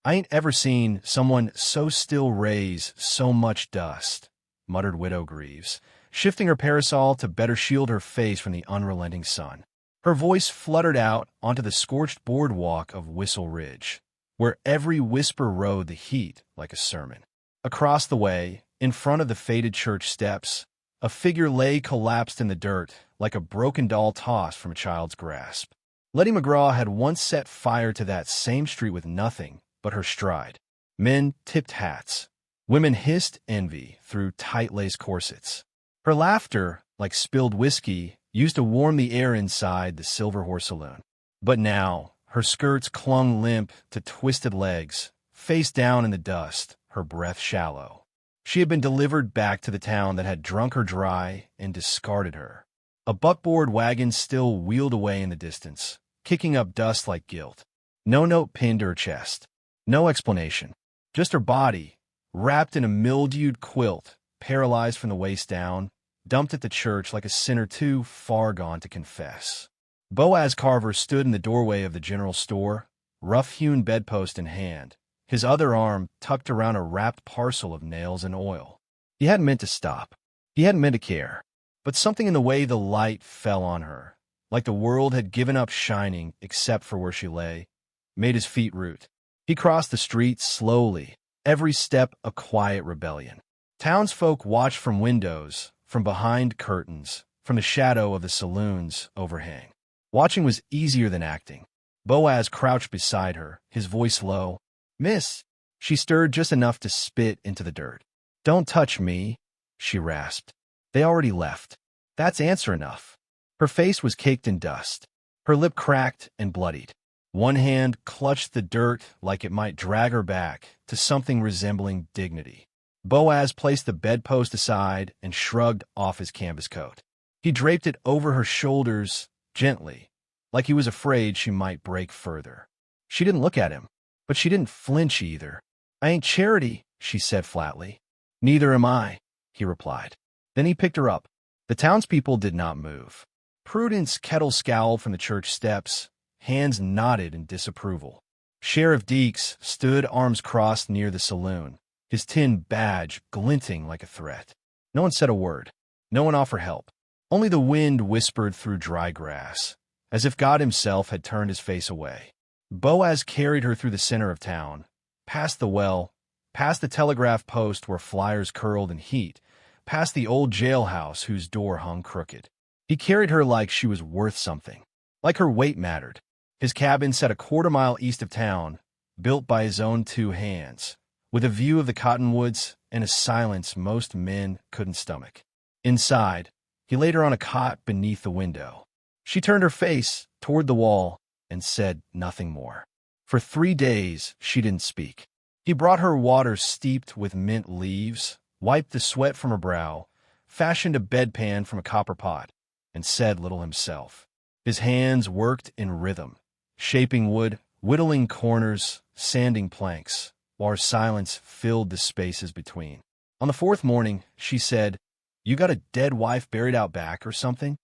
"I ain't ever seen someone so still raise so much dust," muttered Widow Greaves, shifting her parasol to better shield her face from the unrelenting sun. Her voice fluttered out onto the scorched boardwalk of Whistle Ridge, where every whisper rode the heat like a sermon. Across the way, in front of the faded church steps, a figure lay collapsed in the dirt like a broken doll tossed from a child's grasp. Letty McGraw had once set fire to that same street with nothing but her stride. Men tipped hats. Women hissed envy through tight-laced corsets. Her laughter, like spilled whiskey, used to warm the air inside the Silver Horse Saloon. But now, her skirts clung limp to twisted legs, face down in the dust, her breath shallow. She had been delivered back to the town that had drunk her dry and discarded her. A buckboard wagon still wheeled away in the distance, kicking up dust like guilt. No note pinned to her chest. No explanation. Just her body, wrapped in a mildewed quilt, paralyzed from the waist down, dumped at the church like a sinner too far gone to confess. Boaz Carver stood in the doorway of the general store, rough-hewn bedpost in hand, his other arm tucked around a wrapped parcel of nails and oil. He hadn't meant to stop. He hadn't meant to care. But something in the way the light fell on her, like the world had given up shining except for where she lay, made his feet root. He crossed the street slowly, every step a quiet rebellion. Townsfolk watched from windows, from behind curtains, from the shadow of the saloon's overhang. Watching was easier than acting. Boaz crouched beside her, his voice low. "Miss." She stirred just enough to spit into the dirt. "Don't touch me," she rasped. "They already left. That's answer enough." Her face was caked in dust. Her lip cracked and bloodied. One hand clutched the dirt like it might drag her back to something resembling dignity. Boaz placed the bedpost aside and shrugged off his canvas coat. He draped it over her shoulders gently, like he was afraid she might break further. She didn't look at him, but she didn't flinch either. "I ain't Charity," she said flatly. "Neither am I," he replied. Then he picked her up. The townspeople did not move. Prudence Kettle scowled from the church steps, hands knotted in disapproval. Sheriff Deeks stood arms crossed near the saloon, his tin badge glinting like a threat. No one said a word. No one offered help. Only the wind whispered through dry grass, as if God himself had turned his face away. Boaz carried her through the center of town, past the well, past the telegraph post where flyers curled in heat, past the old jailhouse whose door hung crooked. He carried her like she was worth something, like her weight mattered. His cabin sat a quarter-mile east of town, built by his own two hands, with a view of the cottonwoods and a silence most men couldn't stomach. Inside, he laid her on a cot beneath the window. She turned her face toward the wall and said nothing more. For 3 days, she didn't speak. He brought her water steeped with mint leaves, wiped the sweat from her brow, fashioned a bedpan from a copper pot, and said little himself. His hands worked in rhythm, shaping wood, whittling corners, sanding planks, while her silence filled the spaces between. On the 4th morning, she said, "You got a dead wife buried out back or something?"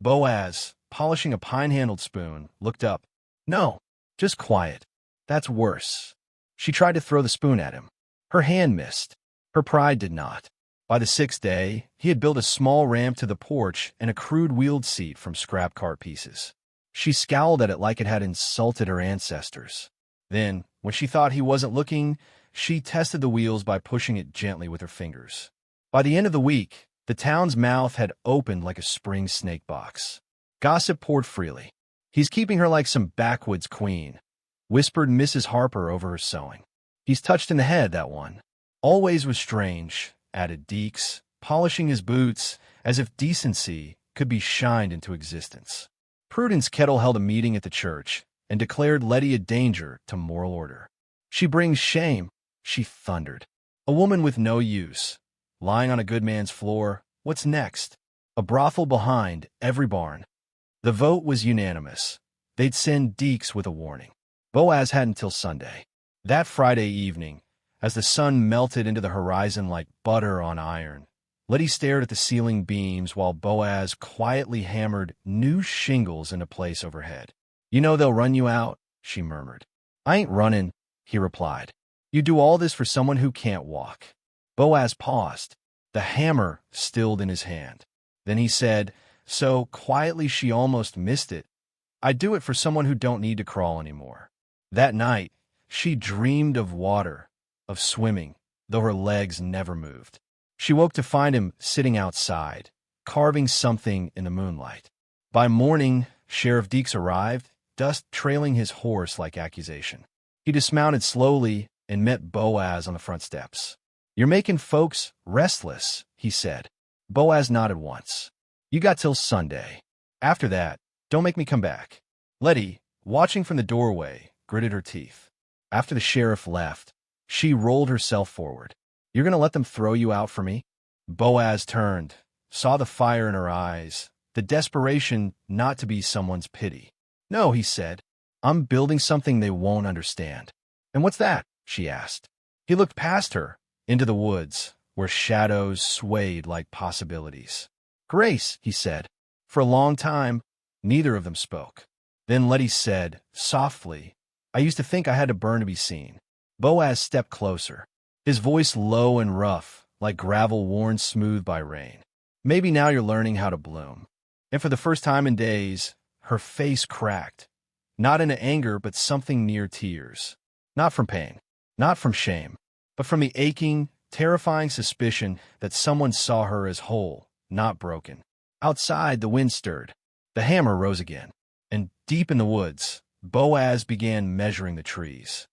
Boaz, polishing a pine-handled spoon, looked up. "No, just quiet. That's worse." She tried to throw the spoon at him. Her hand missed. Her pride did not. By the 6th day, he had built a small ramp to the porch and a crude wheeled seat from scrap cart pieces. She scowled at it like it had insulted her ancestors. Then, when she thought he wasn't looking, she tested the wheels by pushing it gently with her fingers. By the end of the week, the town's mouth had opened like a spring snake box. Gossip poured freely. "He's keeping her like some backwoods queen," whispered Mrs. Harper over her sewing. "He's touched in the head, that one." "Always was strange," added Deeks, polishing his boots as if decency could be shined into existence. Prudence Kettle held a meeting at the church and declared Letty a danger to moral order. "She brings shame," she thundered. "A woman with no use, lying on a good man's floor. What's next? A brothel behind every barn." The vote was unanimous. They'd send Deeks with a warning. Boaz had until Sunday. That Friday evening, as the sun melted into the horizon like butter on iron, Letty stared at the ceiling beams while Boaz quietly hammered new shingles into place overhead. "You know they'll run you out," she murmured. "I ain't running," he replied. "You do all this for someone who can't walk." Boaz paused, the hammer stilled in his hand. Then he said, so quietly she almost missed it, "I do it for someone who don't need to crawl anymore." That night, she dreamed of water, of swimming, though her legs never moved. She woke to find him sitting outside, carving something in the moonlight. By morning, Sheriff Deeks arrived, dust trailing his horse like accusation. He dismounted slowly and met Boaz on the front steps. "You're making folks restless," he said. Boaz nodded once. "You got till Sunday. After that, don't make me come back." Letty, watching from the doorway, gritted her teeth. After the sheriff left, she rolled herself forward. "You're going to let them throw you out for me?" Boaz turned, saw the fire in her eyes, the desperation not to be someone's pity. "No," he said. "I'm building something they won't understand." "And what's that?" she asked. He looked past her, into the woods, where shadows swayed like possibilities. "Grace," he said. For a long time, neither of them spoke. Then Letty said, softly, "I used to think I had to burn to be seen." Boaz stepped closer, his voice low and rough, like gravel worn smooth by rain. "Maybe now you're learning how to bloom." And for the first time in days, her face cracked, not into anger but something near tears. Not from pain, not from shame, but from the aching, terrifying suspicion that someone saw her as whole, not broken. Outside, the wind stirred. The hammer rose again, and deep in the woods, Boaz began measuring the trees.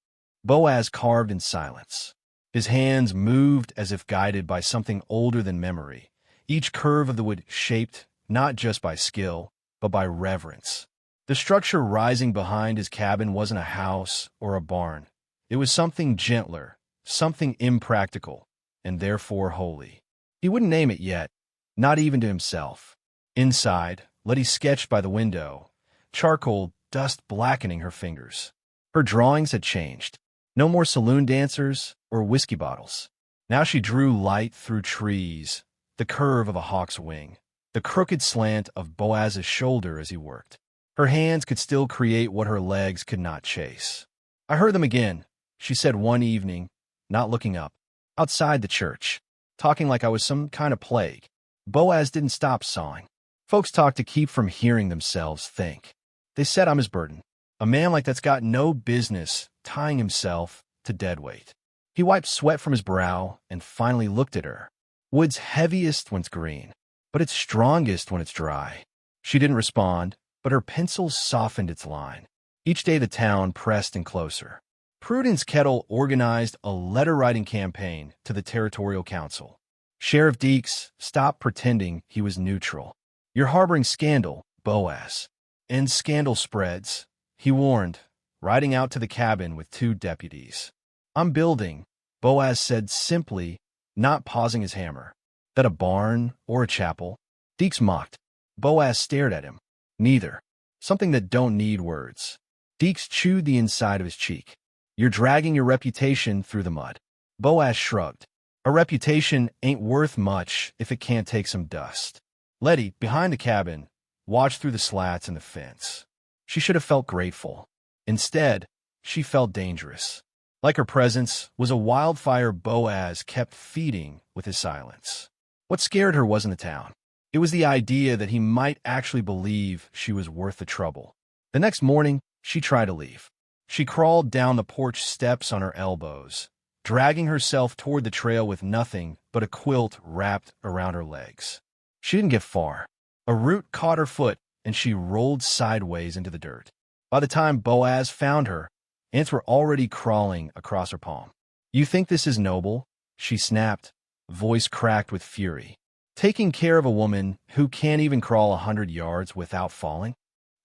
Boaz carved in silence. His hands moved as if guided by something older than memory, each curve of the wood shaped not just by skill, but by reverence. The structure rising behind his cabin wasn't a house or a barn. It was something gentler, something impractical, and therefore holy. He wouldn't name it yet, not even to himself. Inside, Letty sketched by the window, charcoal dust blackening her fingers. Her drawings had changed. No more saloon dancers or whiskey bottles. Now she drew light through trees, the curve of a hawk's wing, the crooked slant of Boaz's shoulder as he worked. Her hands could still create what her legs could not chase. "I heard them again," she said one evening, not looking up, "outside the church, talking like I was some kind of plague." Boaz didn't stop sawing. Folks talk to keep from hearing themselves think. They said I'm his burden, a man like that's got no business tying himself to deadweight. He wiped sweat from his brow and finally looked at her. "Wood's heaviest when it's green, but it's strongest when it's dry." She didn't respond, but her pencil softened its line. Each day the town pressed in closer. Prudence Kettle organized a letter-writing campaign to the Territorial Council. Sheriff Deeks stopped pretending he was neutral. "You're harboring scandal, Boaz." "And scandal spreads," he warned, riding out to the cabin with 2 deputies. "I'm building," Boaz said simply, not pausing his hammer. "That a barn or a chapel?" Deeks mocked. Boaz stared at him. "Neither. Something that don't need words." Deeks chewed the inside of his cheek. "You're dragging your reputation through the mud." Boaz shrugged. "A reputation ain't worth much if it can't take some dust." Letty, behind the cabin, watched through the slats in the fence. She should have felt grateful. Instead, she felt dangerous. Like her presence was a wildfire Boaz kept feeding with his silence. What scared her wasn't the town. It was the idea that he might actually believe she was worth the trouble. The next morning, she tried to leave. She crawled down the porch steps on her elbows, dragging herself toward the trail with nothing but a quilt wrapped around her legs. She didn't get far. A root caught her foot, and she rolled sideways into the dirt. By the time Boaz found her, ants were already crawling across her palm. "You think this is noble?" she snapped, voice cracked with fury. "Taking care of a woman who can't even crawl 100 yards without falling?"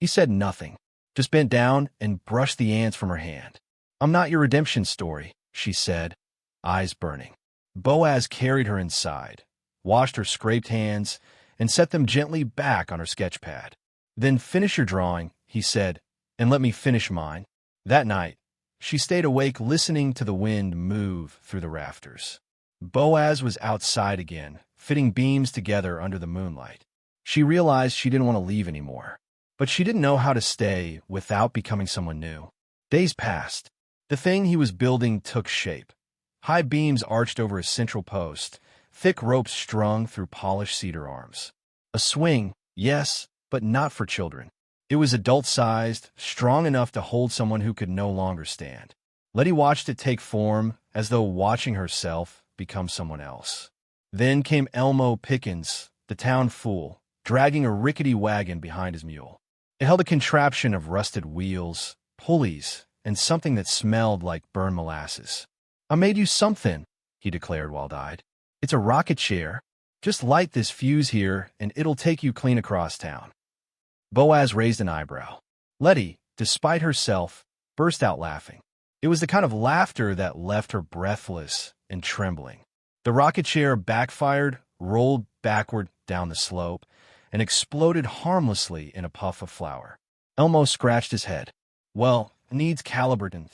He said nothing, just bent down and brushed the ants from her hand. "I'm not your redemption story," she said, eyes burning. Boaz carried her inside, washed her scraped hands, and set them gently back on her sketch pad. "Then finish your drawing," he said, "and let me finish mine." That night, she stayed awake listening to the wind move through the rafters. Boaz was outside again, fitting beams together under the moonlight. She realized she didn't want to leave anymore, but she didn't know how to stay without becoming someone new. Days passed. The thing he was building took shape. High beams arched over a central post, thick ropes strung through polished cedar arms. A swing, yes, but not for children. It was adult-sized, strong enough to hold someone who could no longer stand. Letty watched it take form, as though watching herself become someone else. Then came Elmo Pickens, the town fool, dragging a rickety wagon behind his mule. It held a contraption of rusted wheels, pulleys, and something that smelled like burned molasses. "I made you something," he declared wide-eyed. "It's a rocket chair. Just light this fuse here, and it'll take you clean across town." Boaz raised an eyebrow. Letty, despite herself, burst out laughing. It was the kind of laughter that left her breathless and trembling. The rocket chair backfired, rolled backward down the slope, and exploded harmlessly in a puff of flour. Elmo scratched his head. "Well, needs calibrating."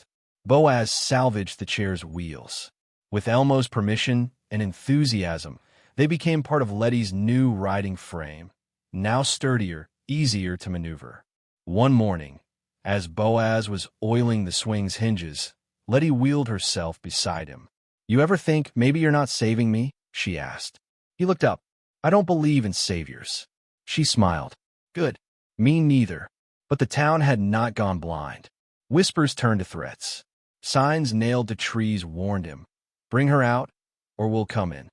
Boaz salvaged the chair's wheels. With Elmo's permission and enthusiasm, they became part of Letty's new riding frame, now sturdier, easier to maneuver. One morning, as Boaz was oiling the swing's hinges, Letty wheeled herself beside him. "You ever think maybe you're not saving me?" she asked. He looked up. "I don't believe in saviors." She smiled. "Good. Me neither." But the town had not gone blind. Whispers turned to threats. Signs nailed to trees warned him. "Bring her out, or we'll come in."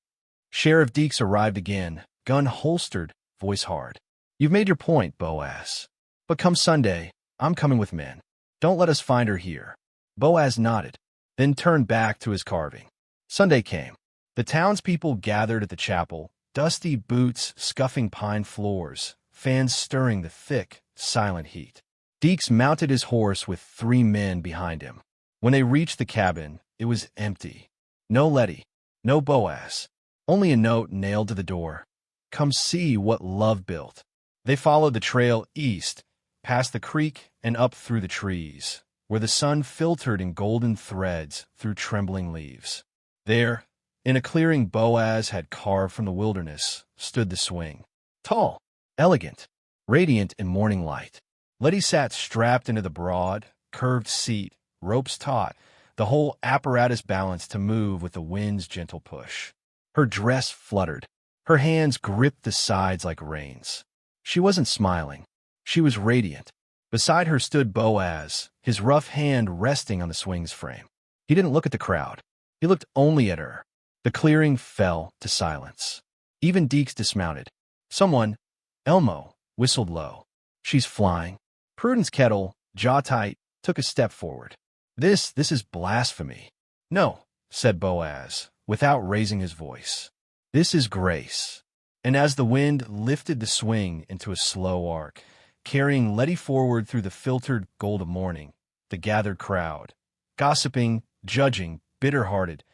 Sheriff Deeks arrived again, gun holstered, voice hard. "You've made your point, Boaz. But come Sunday, I'm coming with men. Don't let us find her here." Boaz nodded, then turned back to his carving. Sunday came. The townspeople gathered at the chapel, dusty boots scuffing pine floors, fans stirring the thick, silent heat. Deeks mounted his horse with 3 men behind him. When they reached the cabin, it was empty. No Letty, no Boaz, only a note nailed to the door. "Come see what love built." They followed the trail east, past the creek and up through the trees, where the sun filtered in golden threads through trembling leaves. There, in a clearing Boaz had carved from the wilderness, stood the swing. Tall, elegant, radiant in morning light. Letty sat strapped into the broad, curved seat, ropes taut, the whole apparatus balanced to move with the wind's gentle push. Her dress fluttered. Her hands gripped the sides like reins. She wasn't smiling. She was radiant. Beside her stood Boaz, his rough hand resting on the swing's frame. He didn't look at the crowd. He looked only at her. The clearing fell to silence. Even Deeks dismounted. Someone, Elmo, whistled low. "She's flying." Prudence Kettle, jaw tight, took a step forward. This is blasphemy." "No," said Boaz, without raising his voice. "This is grace." And as the wind lifted the swing into a slow arc, carrying Letty forward through the filtered gold of morning, the gathered crowd, gossiping, judging, bitter-hearted,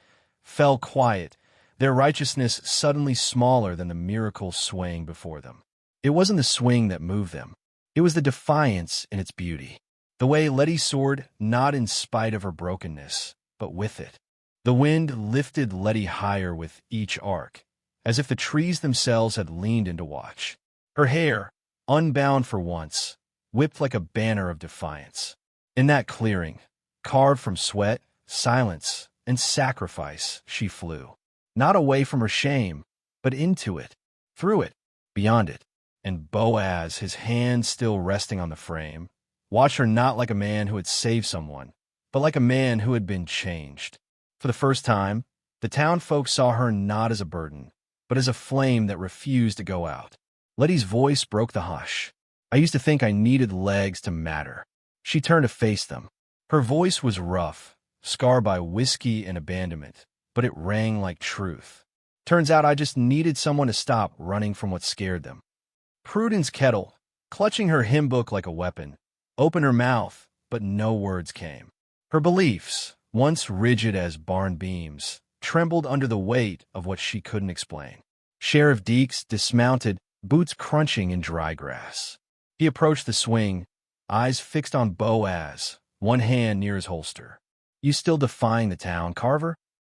fell quiet, their righteousness suddenly smaller than the miracle swaying before them. It wasn't the swing that moved them. It was the defiance in its beauty. The way Letty soared, not in spite of her brokenness, but with it. The wind lifted Letty higher with each arc, as if the trees themselves had leaned in to watch. Her hair, unbound for once, whipped like a banner of defiance. In that clearing, carved from sweat, silence, and sacrifice, she flew. Not away from her shame, but into it, through it, beyond it. And Boaz, his hand still resting on the frame, watched her not like a man who had saved someone, but like a man who had been changed. For the first time, the town folk saw her not as a burden, but as a flame that refused to go out. Letty's voice broke the hush. "I used to think I needed legs to matter." She turned to face them. Her voice was rough, scarred by whiskey and abandonment, but it rang like truth. "Turns out I just needed someone to stop running from what scared them." Prudence Kettle, clutching her hymn book like a weapon, opened her mouth, but no words came. Her beliefs, once rigid as barn beams, trembled under the weight of what she couldn't explain. Sheriff Deeks dismounted, boots crunching in dry grass. He approached the swing, eyes fixed on Boaz, one hand near his holster. "You still defying the town, Carver?"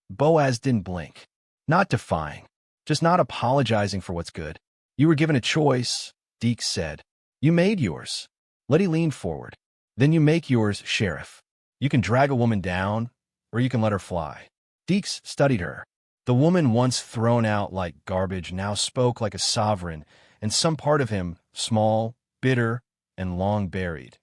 Boaz didn't blink. "Not defying, just not apologizing for what's good." "You were given a choice," Deeks said. "You made yours." Letty leaned forward. "Then you make yours, Sheriff." You can drag a woman down, or you can let her fly. Deeks studied her. The woman once thrown out like garbage now spoke like a sovereign, and some part of him, small, bitter, and long buried,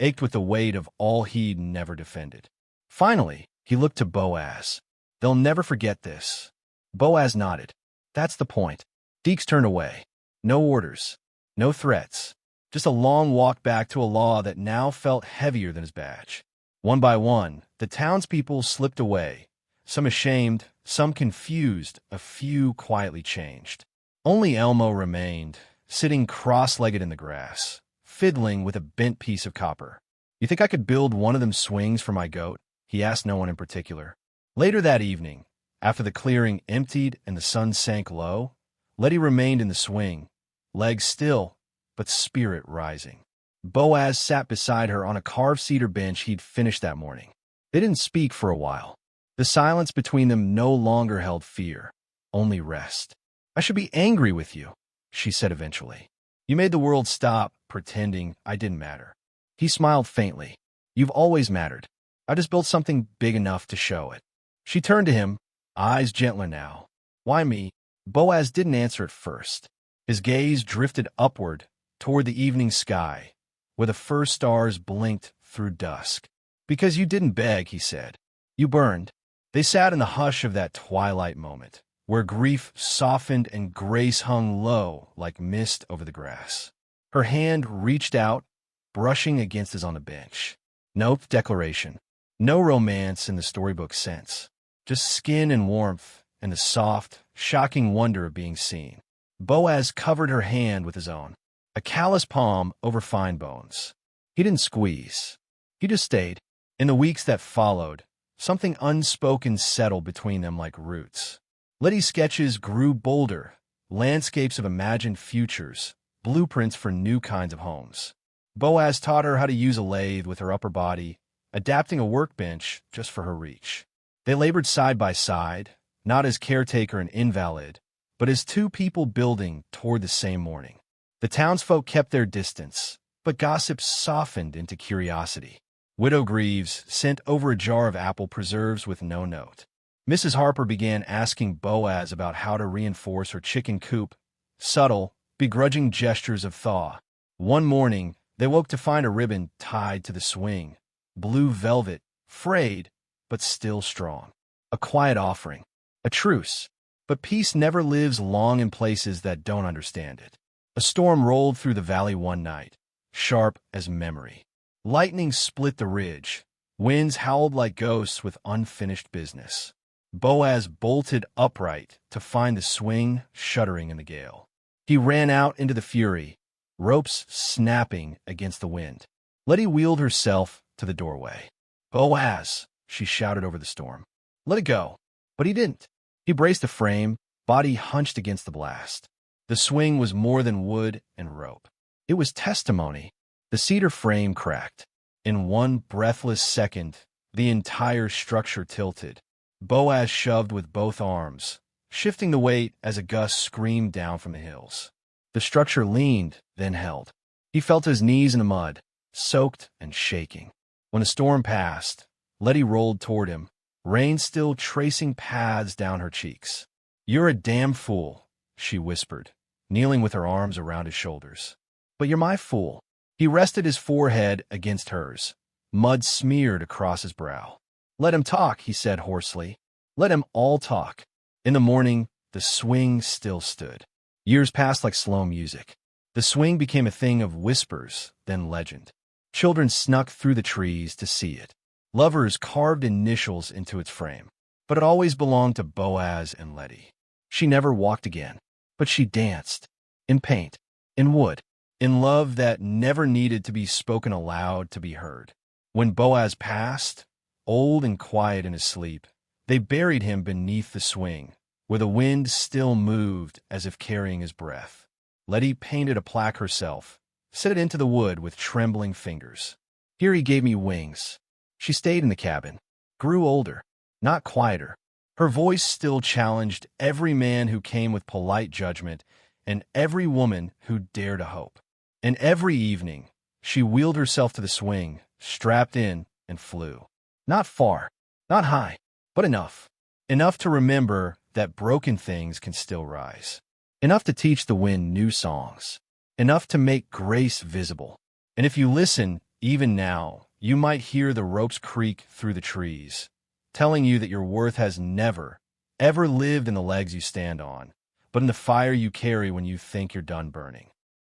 ached with the weight of all he'd never defended. Finally, he looked to Boaz. They'll never forget this. Boaz nodded. That's the point. Deeks turned away. No orders. No threats. Just a long walk back to a law that now felt heavier than his badge. One by one, the townspeople slipped away, some ashamed, some confused, a few quietly changed. Only Elmo remained, sitting cross-legged in the grass, fiddling with a bent piece of copper. You think I could build one of them swings for my goat? He asked no one in particular. Later that evening, after the clearing emptied and the sun sank low, Letty remained in the swing, legs still, but spirit rising. Boaz sat beside her on a carved cedar bench he'd finished that morning. They didn't speak for a while. The silence between them no longer held fear, only rest. I should be angry with you, she said eventually. You made the world stop, pretending I didn't matter. He smiled faintly. You've always mattered. I just built something big enough to show it. She turned to him, eyes gentler now. Why me? Boaz didn't answer at first. His gaze drifted upward toward the evening sky, where the first stars blinked through dusk. Because you didn't beg, he said. You burned. They sat in the hush of that twilight moment, where grief softened and grace hung low like mist over the grass. Her hand reached out, brushing against his on the bench. No declaration, no romance in the storybook sense, just skin and warmth and the soft, shocking wonder of being seen. Boaz covered her hand with his own, a callous palm over fine bones. He didn't squeeze. He just stayed. In the weeks that followed, something unspoken settled between them like roots. Letty's sketches grew bolder, landscapes of imagined futures, blueprints for new kinds of homes. Boaz taught her how to use a lathe with her upper body, adapting a workbench just for her reach. They labored side by side, not as caretaker and invalid, but as two people building toward the same morning. The townsfolk kept their distance, but gossip softened into curiosity. Widow Greaves sent over a jar of apple preserves with no note. Mrs. Harper began asking Boaz about how to reinforce her chicken coop, subtle, begrudging gestures of thaw. One morning, they woke to find a ribbon tied to the swing, blue velvet, frayed, but still strong. A quiet offering, a truce. But peace never lives long in places that don't understand it. A storm rolled through the valley one night, sharp as memory. Lightning split the ridge. Winds howled like ghosts with unfinished business. Boaz bolted upright to find the swing shuddering in the gale. He ran out into the fury, ropes snapping against the wind. Letty wheeled herself to the doorway. Boaz, she shouted over the storm. Let it go. But he didn't. He braced the frame, body hunched against the blast. The swing was more than wood and rope. It was testimony. The cedar frame cracked. In one breathless second, the entire structure tilted. Boaz shoved with both arms, shifting the weight as a gust screamed down from the hills. The structure leaned, then held. He felt his knees in the mud, soaked and shaking. When the storm passed, Letty rolled toward him, rain still tracing paths down her cheeks. You're a damn fool, she whispered, kneeling with her arms around his shoulders. But you're my fool. He rested his forehead against hers, mud smeared across his brow. Let him talk, he said hoarsely. Let him all talk. In the morning, the swing still stood. Years passed like slow music. The swing became a thing of whispers, then legend. Children snuck through the trees to see it. Lovers carved initials into its frame. But it always belonged to Boaz and Letty. She never walked again, but she danced. In paint, in wood, in love that never needed to be spoken aloud to be heard. When Boaz passed, old and quiet in his sleep, they buried him beneath the swing, where the wind still moved as if carrying his breath. Letty painted a plaque herself, set it into the wood with trembling fingers. Here he gave me wings. She stayed in the cabin, grew older, not quieter. Her voice still challenged every man who came with polite judgment and every woman who dared to hope. And every evening, she wheeled herself to the swing, strapped in, and flew. Not far, not high, but enough. Enough to remember that broken things can still rise. Enough to teach the wind new songs. Enough to make grace visible. And if you listen, even now, you might hear the ropes creak through the trees, telling you that your worth has never, ever lived in the legs you stand on, but in the fire you carry when you think you're done burning.